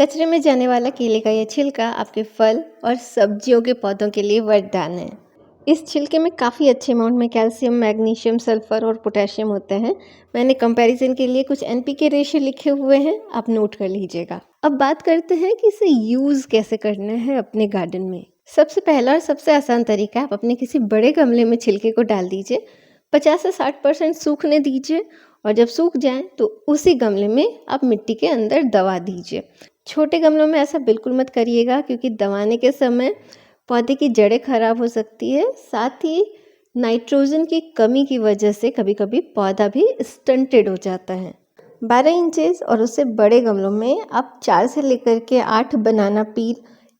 कचरे में जाने वाला केले का यह छिलका आपके फल और सब्जियों के पौधों के लिए वरदान है। इस छिलके में काफ़ी अच्छे अमाउंट में कैल्शियम, मैग्नीशियम, सल्फर और पोटेशियम होते हैं। मैंने कंपैरिजन के लिए कुछ एनपीके रेशियो लिखे हुए हैं, आप नोट कर लीजिएगा। अब बात करते हैं कि इसे यूज़ कैसे करना है अपने गार्डन में। सबसे पहला और सबसे आसान तरीका है, आप अपने किसी बड़े गमले में छिलके को डाल दीजिए, 50 से 60% सूखने दीजिए और जब सूख जाए तो उसी गमले में आप मिट्टी के अंदर दबा दीजिए। छोटे गमलों में ऐसा बिल्कुल मत करिएगा क्योंकि दबाने के समय पौधे की जड़ें खराब हो सकती है। साथ ही नाइट्रोजन की कमी की वजह से कभी कभी पौधा भी स्टंटेड हो जाता है। 12 इंचेस और उससे बड़े गमलों में आप 4 से लेकर के 8 बनाना पील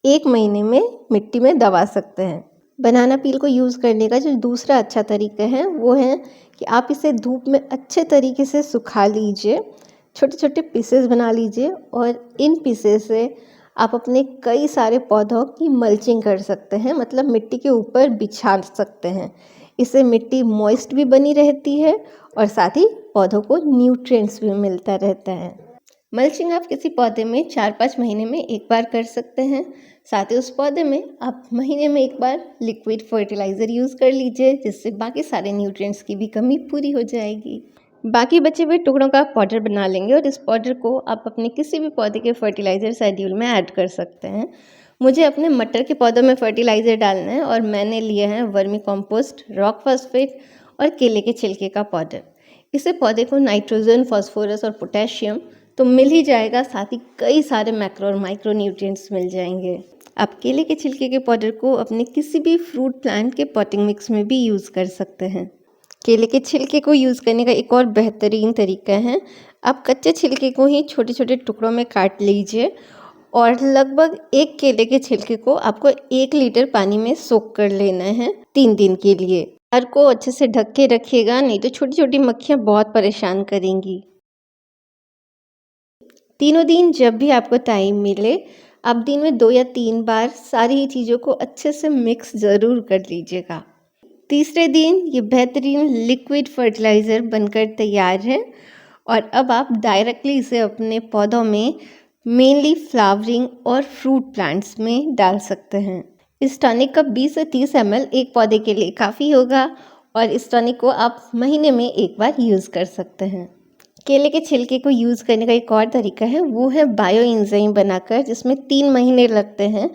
1 महीने में मिट्टी में दबा सकते हैं। बनाना पील को यूज़ करने का जो दूसरा अच्छा तरीका है वो है कि आप इसे धूप में अच्छे तरीके से सुखा लीजिए, छोटे छोटे पीसेस बना लीजिए और इन पीसेस से आप अपने कई सारे पौधों की मल्चिंग कर सकते हैं, मतलब मिट्टी के ऊपर बिछा सकते हैं। इससे मिट्टी मॉइस्ट भी बनी रहती है और साथ ही पौधों को न्यूट्रिएंट्स भी मिलता रहता है। मल्चिंग आप किसी पौधे में 4-5 महीने में एक बार कर सकते हैं। साथ ही उस पौधे में आप महीने में एक बार लिक्विड फर्टिलाइज़र यूज़ कर लीजिए, जिससे बाकी सारे न्यूट्रिएंट्स की भी कमी पूरी हो जाएगी। बाकी बचे हुए टुकड़ों का पाउडर बना लेंगे और इस पाउडर को आप अपने किसी भी पौधे के फर्टिलाइज़र शेड्यूल में ऐड कर सकते हैं। मुझे अपने मटर के पौधों में फर्टिलाइज़र डालना है और मैंने लिए हैं वर्मी कंपोस्ट, रॉक फॉस्फेट और केले के छिलके का पाउडर। इससे पौधे को नाइट्रोजन, फास्फोरस और पोटेशियम तो मिल ही जाएगा, साथ ही कई सारे मैक्रो और माइक्रो न्यूट्रिएंट्स मिल जाएंगे। आप केले के छिलके के पाउडर को अपने किसी भी फ्रूट प्लांट के पॉटिंग मिक्स में भी यूज़ कर सकते हैं। केले के छिलके को यूज़ करने का एक और बेहतरीन तरीका है, आप कच्चे छिलके को ही छोटे छोटे टुकड़ों में काट लीजिए और लगभग 1 केले के छिलके को आपको 1 लीटर पानी में सोक कर लेना है 3 दिन के लिए। घर को अच्छे से ढक के रखिएगा, नहीं तो छोटी छोटी मक्खियाँ बहुत परेशान करेंगी। तीनों दिन जब भी आपको टाइम मिले, आप दिन में 2 या 3 बार सारी ही चीज़ों को अच्छे से मिक्स ज़रूर कर लीजिएगा। तीसरे दिन ये बेहतरीन लिक्विड फर्टिलाइज़र बनकर तैयार है और अब आप डायरेक्टली इसे अपने पौधों में, मेनली फ्लावरिंग और फ्रूट प्लांट्स में डाल सकते हैं। इस टॉनिक का 20 से 30 ml एक पौधे के लिए काफ़ी होगा और इस टॉनिक को आप महीने में एक बार यूज़ कर सकते हैं। केले के छिलके को यूज़ करने का एक और तरीका है, वो है बायो एंजाइम बनाकर, जिसमें 3 महीने लगते हैं।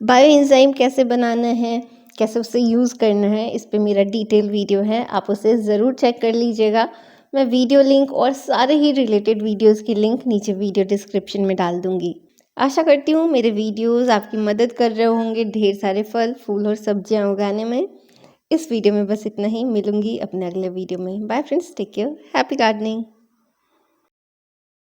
बायो एंजाइम कैसे बनाना है, कैसे उसे यूज़ करना है, इस पे मेरा डिटेल वीडियो है, आप उसे ज़रूर चेक कर लीजिएगा। मैं वीडियो लिंक और सारे ही रिलेटेड वीडियोस की लिंक नीचे वीडियो डिस्क्रिप्शन में डाल दूँगी। आशा करती हूँ मेरे वीडियोस आपकी मदद कर रहे होंगे ढेर सारे फल, फूल और सब्जियाँ उगाने में। इस वीडियो में बस इतना ही, मिलूँगी अपने अगले वीडियो में। Bye friends, take care, happy gardening.